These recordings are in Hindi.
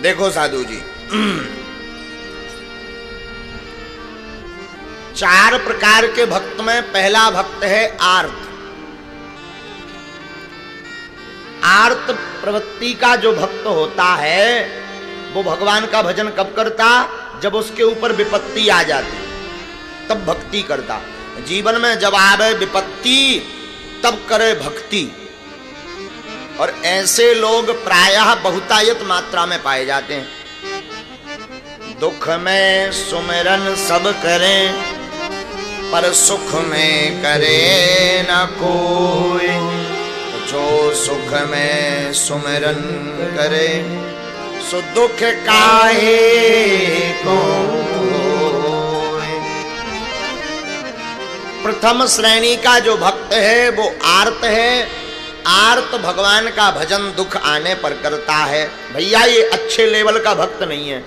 देखो साधु जी, 4 प्रकार के भक्त में पहला भक्त है आर्त। आर्त प्रवृत्ति का जो भक्त होता है वो भगवान का भजन कब करता? जब उसके ऊपर विपत्ति आ जाती तब भक्ति करता। जीवन में जब आवे विपत्ति तब करे भक्ति। और ऐसे लोग प्रायः बहुतायत मात्रा में पाए जाते हैं। दुख में सुमिरन सब करें पर सुख में करे न कोई, जो सुख में सुमिरन करे सो दुख काहे को। प्रथम श्रेणी का जो भक्त है वो आर्त है। आर्त भगवान का भजन दुख आने पर करता है। भैया ये अच्छे लेवल का भक्त नहीं है,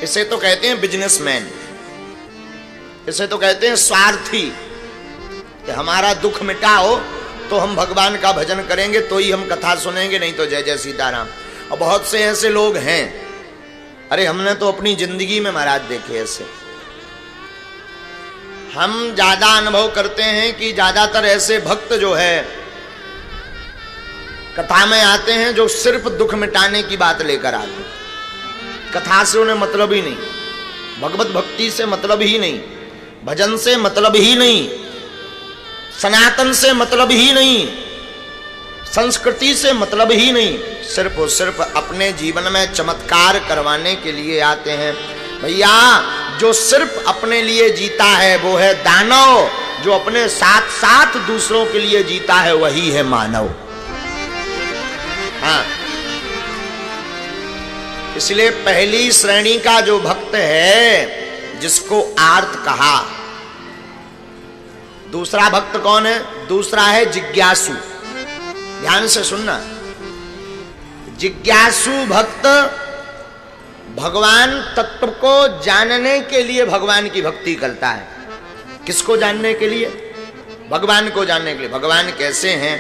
इसे तो कहते हैं बिजनेसमैन, इसे तो कहते हैं स्वार्थी। कि हमारा दुख मिटाओ तो हम भगवान का भजन करेंगे, तो ही हम कथा सुनेंगे, नहीं तो जय जय सीताराम। और बहुत से ऐसे लोग हैं, अरे हमने तो अपनी जिंदगी में महाराज देखे ऐसे। हम ज्यादा अनुभव करते हैं कि ज्यादातर ऐसे भक्त जो है कथा में आते हैं जो सिर्फ दुख मिटाने की बात लेकर आते हैं। कथा से उन्हें मतलब ही नहीं, भगवत भक्ति से मतलब ही नहीं, भजन से मतलब ही नहीं, सनातन से मतलब ही नहीं, संस्कृति से मतलब ही नहीं। सिर्फ और सिर्फ अपने जीवन में चमत्कार करवाने के लिए आते हैं। भैया जो सिर्फ अपने लिए जीता है वो है दानव, जो अपने साथ साथ दूसरों के लिए जीता है वही है मानव। हाँ, इसलिए पहली श्रेणी का जो भक्त है जिसको आर्त कहा। दूसरा भक्त कौन है? दूसरा है जिज्ञासु। ध्यान से सुनना, जिज्ञासु भक्त भगवान तत्व को जानने के लिए भगवान की भक्ति करता है। किसको जानने के लिए? भगवान को जानने के लिए। भगवान कैसे हैं,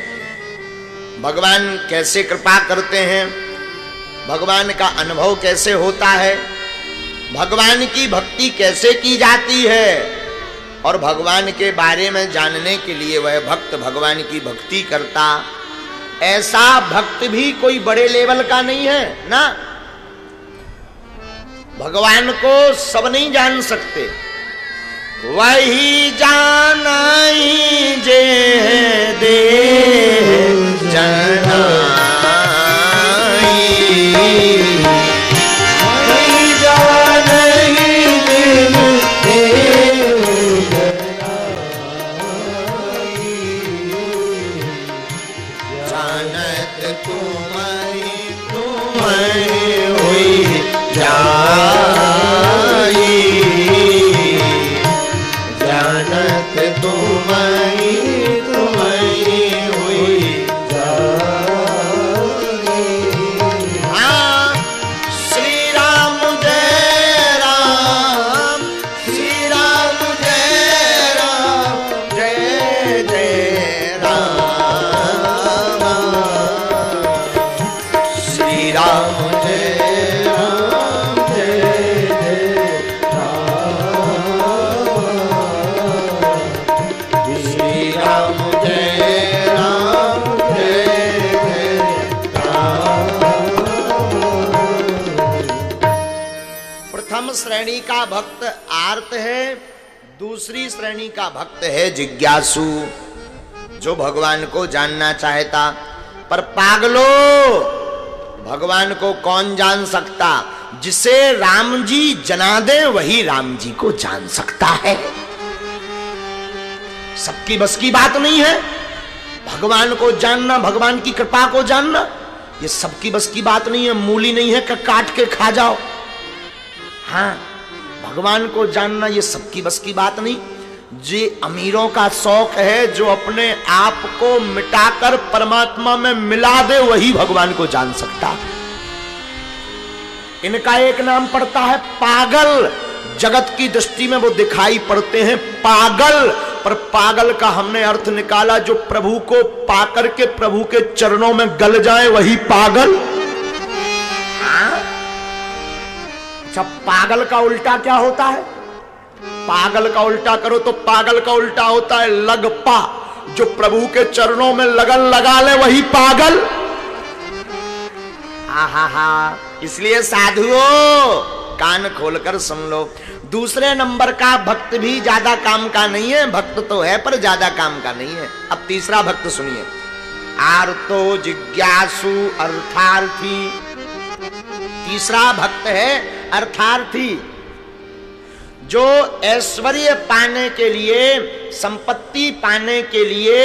भगवान कैसे कृपा करते हैं, भगवान का अनुभव कैसे होता है, भगवान की भक्ति कैसे की जाती है, और भगवान के बारे में जानने के लिए वह भक्त भगवान की भक्ति करता। ऐसा भक्त भी कोई बड़े लेवल का नहीं है ना। भगवान को सब नहीं जान सकते, वही जानाई जे दे जनाई, वही जानाई जे जानत तुम्हारी तुम्हारी हुई जाई, जानत तुम्हारी तुम्हारी हुई जाई। हाँ, श्री राम जय राम, श्री राम जय राम, जय जय राम, श्री राम जय राम, जय जय राम, श्री राम जय राम, जय जय राम। प्रथम श्रेणी का भक्त आर्त है, दूसरी श्रेणी का भक्त है जिज्ञासु, जो भगवान को जानना चाहता। पर पागलो, भगवान को कौन जान सकता? जिसे राम जी जना दे वही राम जी को जान सकता है। सबकी बस की बात नहीं है भगवान को जानना, भगवान की कृपा को जानना, ये सबकी बस की बात नहीं है। मूली नहीं है कि काट के खा जाओ। हाँ, भगवान को जानना ये सबकी बस की बात नहीं। जे अमीरों का शौक है, जो अपने आप को मिटाकर परमात्मा में मिला दे वही भगवान को जान सकता है। इनका एक नाम पड़ता है पागल। जगत की दृष्टि में वो दिखाई पड़ते हैं पागल, पर पागल का हमने अर्थ निकाला जो प्रभु को पाकर के प्रभु के चरणों में गल जाए वही पागल। हाँ? अच्छा, पागल का उल्टा क्या होता है? पागल का उल्टा करो तो पागल का उल्टा होता है लगपा। जो प्रभु के चरणों में लगन लगा ले वही पागल। आहा, इसलिए साधुओं कान खोलकर सुन लो। दूसरे नंबर का भक्त भी ज्यादा काम का नहीं है, भक्त तो है पर ज्यादा काम का नहीं है। अब तीसरा भक्त सुनिए, आर्तो जिज्ञासु अर्थार्थी। तीसरा भक्त है अर्थार्थी, जो ऐश्वर्य पाने के लिए, संपत्ति पाने के लिए,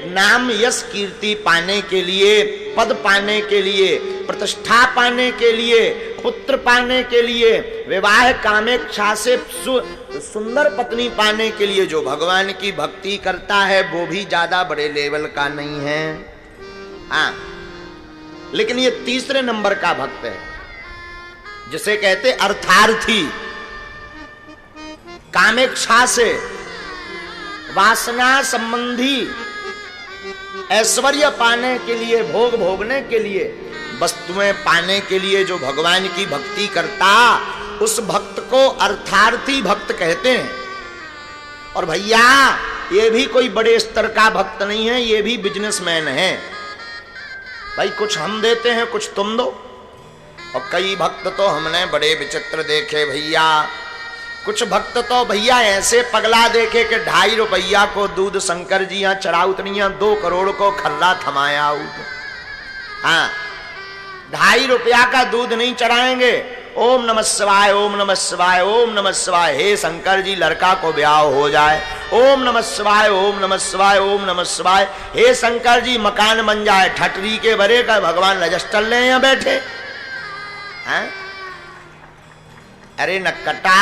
नाम यश कीर्ति पाने के लिए, पद पाने के लिए, प्रतिष्ठा पाने के लिए, पुत्र पाने के लिए, विवाह कामेक्षा से सुंदर पत्नी पाने के लिए जो भगवान की भक्ति करता है वो भी ज्यादा बड़े लेवल का नहीं है। हाँ, लेकिन ये तीसरे नंबर का भक्त है, जिसे कहते अर्थार्थी। कामेक्षा से, वासना संबंधी, ऐश्वर्य पाने के लिए, भोग भोगने के लिए, वस्तुएं पाने के लिए जो भगवान की भक्ति करता, उस भक्त को अर्थार्थी भक्त कहते हैं। और भैया ये भी कोई बड़े स्तर का भक्त नहीं है, ये भी बिजनेसमैन है। भाई कुछ हम देते हैं, कुछ तुम दो। और कई भक्त तो हमने बड़े विचित्र देखे भैया। कुछ भक्त तो भैया ऐसे पगला देखे कि 2.5 रुपया को दूध शंकर जी यहाँ चढ़ाउत नहीं, 2 करोड़ को खर्रा थमाया। हाँ, 2.5 रुपया का दूध नहीं चढ़ाएंगे। ओम नमः शिवाय, ओम नमः शिवाय, ओम नमः शिवाय, हे शंकर जी लड़का को ब्याह हो जाए। ओम नमः शिवाय, ओम नमः शिवाय, ओम नमः शिवाय, हे शंकर जी मकान बन जाए। ठटरी के बरे का भगवान रजिस्टर ले यहाँ बैठे। हाँ? अरे नक्कटा।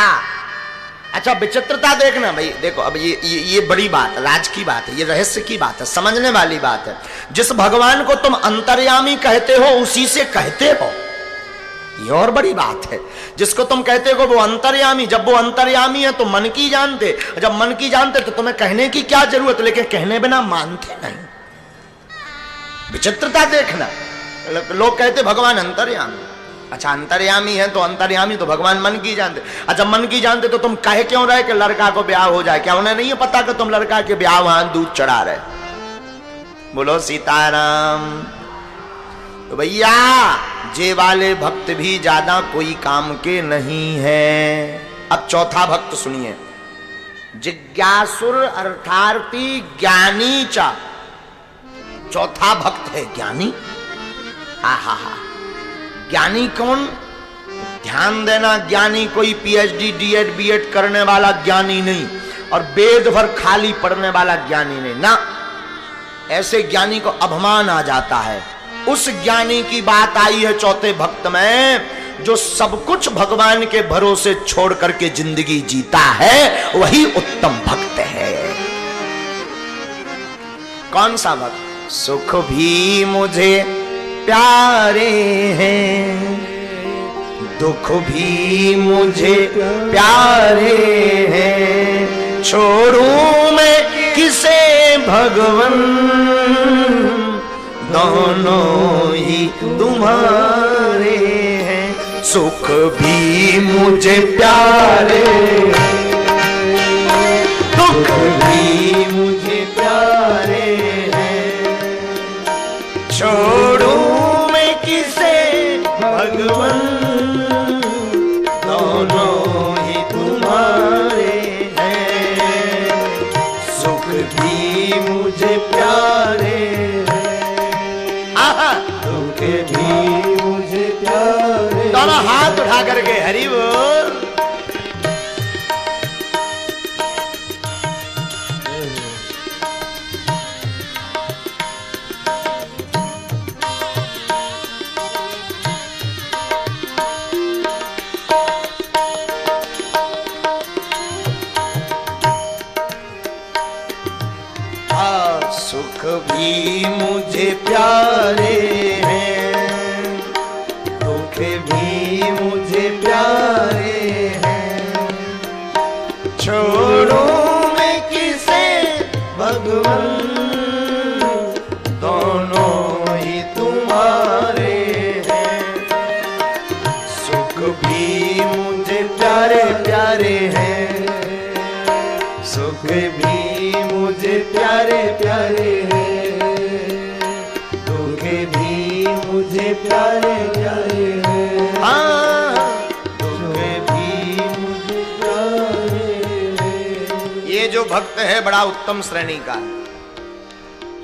अच्छा, विचित्रता देखना भाई, देखो अब ये बड़ी बात, राज की बात है, ये रहस्य की बात है, समझने वाली बात है। जिस भगवान को तुम अंतर्यामी कहते हो उसी से कहते हो, ये और बड़ी बात है। जिसको तुम कहते हो वो अंतर्यामी, जब वो अंतर्यामी है तो मन की जानते, जब मन की जानते तो तुम्हें कहने की क्या जरूरत, लेकिन कहने बिना मानते नहीं। विचित्रता देखना, लोग कहते भगवान अंतर्यामी। अच्छा, अंतर्यामी है तो अंतर्यामी तो भगवान मन की जानते। अच्छा, मन की जानते तो तुम कहे क्यों रहे कि लड़का को ब्याह हो जाए? क्या उन्हें नहीं है पता कि तुम लड़का के ब्याह वहां दूध चढ़ा रहे? बोलो सीताराम। तो भैया जे वाले भक्त भी ज्यादा कोई काम के नहीं है। अब चौथा भक्त सुनिए, जिज्ञासुर अर्थार्थी ज्ञानी चा। चौथा भक्त है ज्ञानी। आहा, ज्ञानी कौन? ध्यान देना, ज्ञानी कोई पीएचडी डीएड बीएड करने वाला ज्ञानी नहीं, और वेद भर खाली पढ़ने वाला ज्ञानी नहीं ना। ऐसे ज्ञानी को अभिमान आ जाता है। उस ज्ञानी की बात आई है चौथे भक्त में, जो सब कुछ भगवान के भरोसे छोड़ करके जिंदगी जीता है, वही उत्तम भक्त है। कौन सा भक्त? सुख भी मुझे प्यारे हैं, दुख भी मुझे प्यारे हैं, छोड़ूं मैं किसे भगवन, दोनों ही तुम्हारे हैं। सुख भी मुझे प्यारे, दुख भी मुझे प्यारे हैं, छोड़ूं भगवन, दोनों ही तुम्हारे हैं। सुख भी मुझे प्यारे हैं, दुख भी मुझे प्यारे। दोनों हाथ उठा करके हरि बोल। सुख भी मुझे प्यारे हैं, दुख भी मुझे प्यारे हैं, छोड़ो मैं किसे भगवन, दोनों ही तुम्हारे हैं। सुख भी सुख भी मुझे प्यारे प्यारे हैं, दुख भी मुझे प्यारे प्यारे हैं। हाँ, दुख भी मुझे प्यारे हैं। ये जो भक्त है बड़ा उत्तम श्रेणी का है।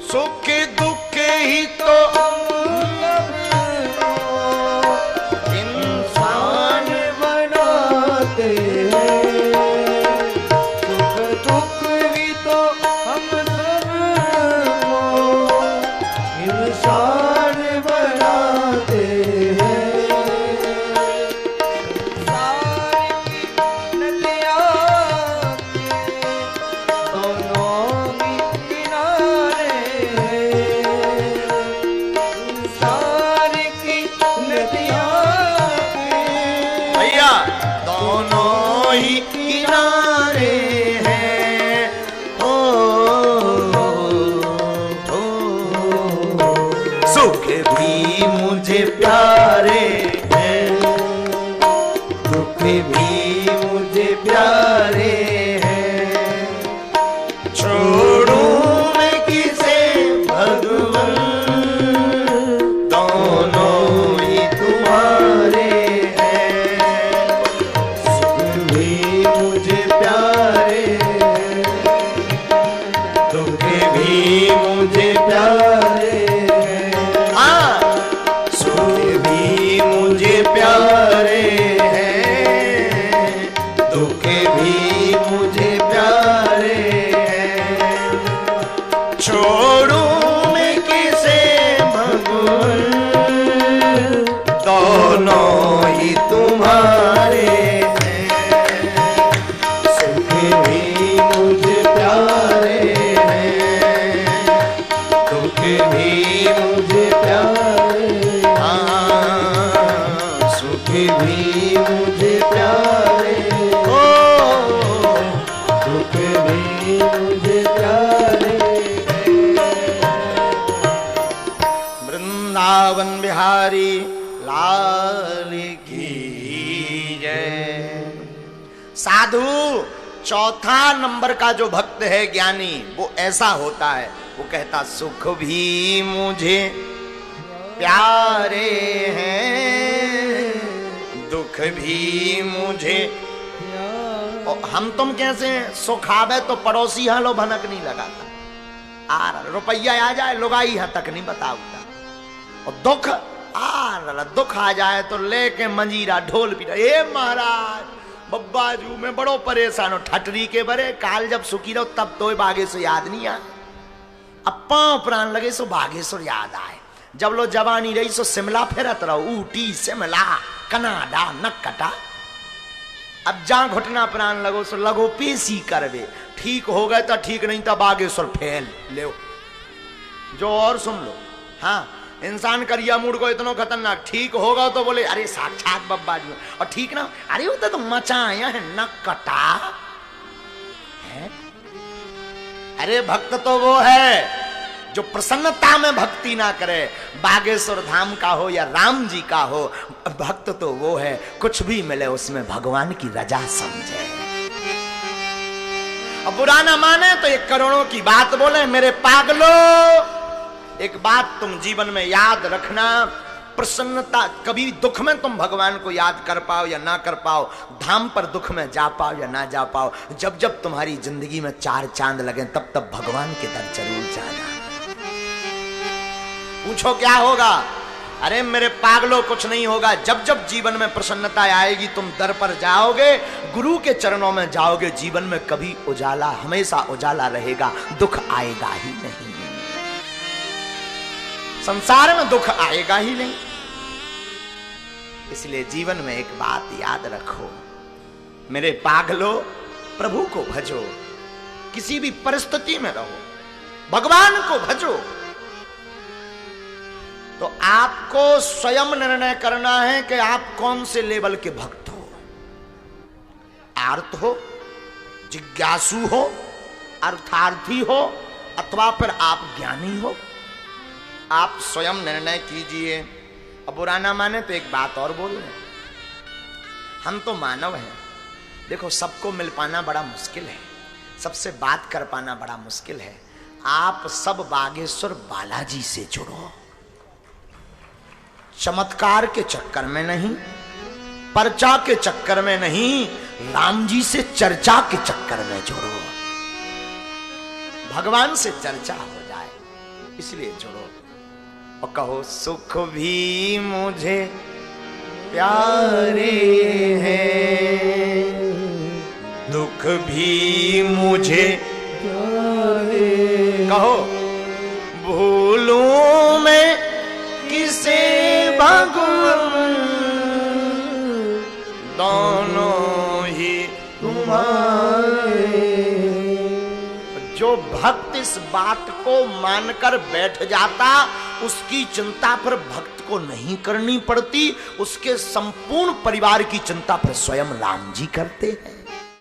सुख दुख ही तो इंसान बनाते हैं, सुख दुख भी तो हम सबको इंसान बनाते हैं। संसार की नदियाँ दोनों ही किनारे, संसार की नदियाँ भैया दोनों ही किनारे हैं। ओ, सुख भी मुझे प्यारे हैं, दुख भी मुझे प्यारे हैं। छोड़ूं मैं किसे भगवान, दोनों ही तुम्हारे हैं। सुख भी मुझे प्यारे हैं, दुख भी मुझे प्यारे हैं। हाँ, सुख भी मुझे प्यारे हैं, दुख भी मुझे प्यारे हैं। छोड़ूं मैं किसे भगवान, दोनों ही तुम्हारे हैं। सुख भी मुझे प्यारे हैं, दुख भी मुझे प्यारे। हाँ, सुख भी मुझे प्यारे, ओ दुख भी मुझे प्यारे। वृंदावन बिहारी लाल की जय। साधु चौथा नंबर का जो भक्त है ज्ञानी, वो ऐसा होता है, वो कहता सुख भी मुझे प्यारे हैं, दुख भी मुझे। और हम तुम कैसे सुख आवे तो पड़ोसी हालो भनक नहीं लगाता, आ रुपया आ जाए लुगाई यहाँ तक नहीं बताऊता। और दुख दुख आ जाए तो लेके मंजीरा ढोल पीटा, ए महाराज बब्बाजू मैं बड़ो परेशान हो, ठटरी के बरे काल जब सुखी रहो तब तो बागेश्वर याद नहीं आए, अब पांव प्राण लगे सो बागेश्वर याद आए। जब लो जवानी रही सो शिमला फेरत रहो, ऊटी शिमला कनाडा नक्कटा। अब जहां घुटना प्राण लगो सो लगो पेशी करवे, ठीक हो गए तो ठीक, नहीं तो बागेश्वर फेल ले जो। और सुन लो, हाँ इंसान करिया मूड को इतना खतरनाक, ठीक होगा तो बोले अरे साक्षात बब्बा जी, और ठीक ना अरे वो तो मचा आया है न कटा है। अरे भक्त तो वो है जो प्रसन्नता में भक्ति ना करे, बागेश्वर धाम का हो या राम जी का हो, भक्त तो वो है कुछ भी मिले उसमें भगवान की रजा समझे। अब बुरा ना माने तो एक करोड़ों की बात बोले, मेरे पागलो एक बात तुम जीवन में याद रखना, प्रसन्नता कभी दुख में तुम भगवान को याद कर पाओ या ना कर पाओ, धाम पर दुख में जा पाओ या ना जा पाओ, जब जब तुम्हारी जिंदगी में चार चांद लगे तब तब भगवान के दर जरूर जाना। पूछो क्या होगा? अरे मेरे पागलों कुछ नहीं होगा। जब जब जीवन में प्रसन्नता आएगी तुम दर पर जाओगे, गुरु के चरणों में जाओगे, जीवन में कभी उजाला, हमेशा उजाला रहेगा, दुख आएगा ही नहीं। संसार में दुख आएगा ही नहीं। इसलिए जीवन में एक बात याद रखो, मेरे पागलो प्रभु को भजो, किसी भी परिस्थिति में रहो, भगवान को भजो। तो आपको स्वयं निर्णय करना है कि आप कौन से लेवल के भक्त हो। आर्त हो, जिज्ञासु हो, अर्थार्थी हो, अथवा फिर आप ज्ञानी हो। आप स्वयं निर्णय कीजिए। अब बुरा ना माने तो एक बात और बोल रहे, हम तो मानव हैं, देखो सबको मिल पाना बड़ा मुश्किल है, सबसे बात कर पाना बड़ा मुश्किल है। आप सब बागेश्वर बालाजी से जुड़ो, चमत्कार के चक्कर में नहीं, पर्चा के चक्कर में नहीं, राम जी से चर्चा के चक्कर में जुड़ो, भगवान से चर्चा हो जाए इसलिए जुड़ो। और कहो सुख भी मुझे प्यारे हैं, दुख भी मुझे प्यारे। कहो भूलूं मैं किसे भगवान, दोनों ही तुम्हारे। जो भक्त इस बात को मानकर बैठ जाता, उसकी चिंता पर भक्त को नहीं करनी पड़ती, उसके संपूर्ण परिवार की चिंता पर स्वयं राम जी करते हैं।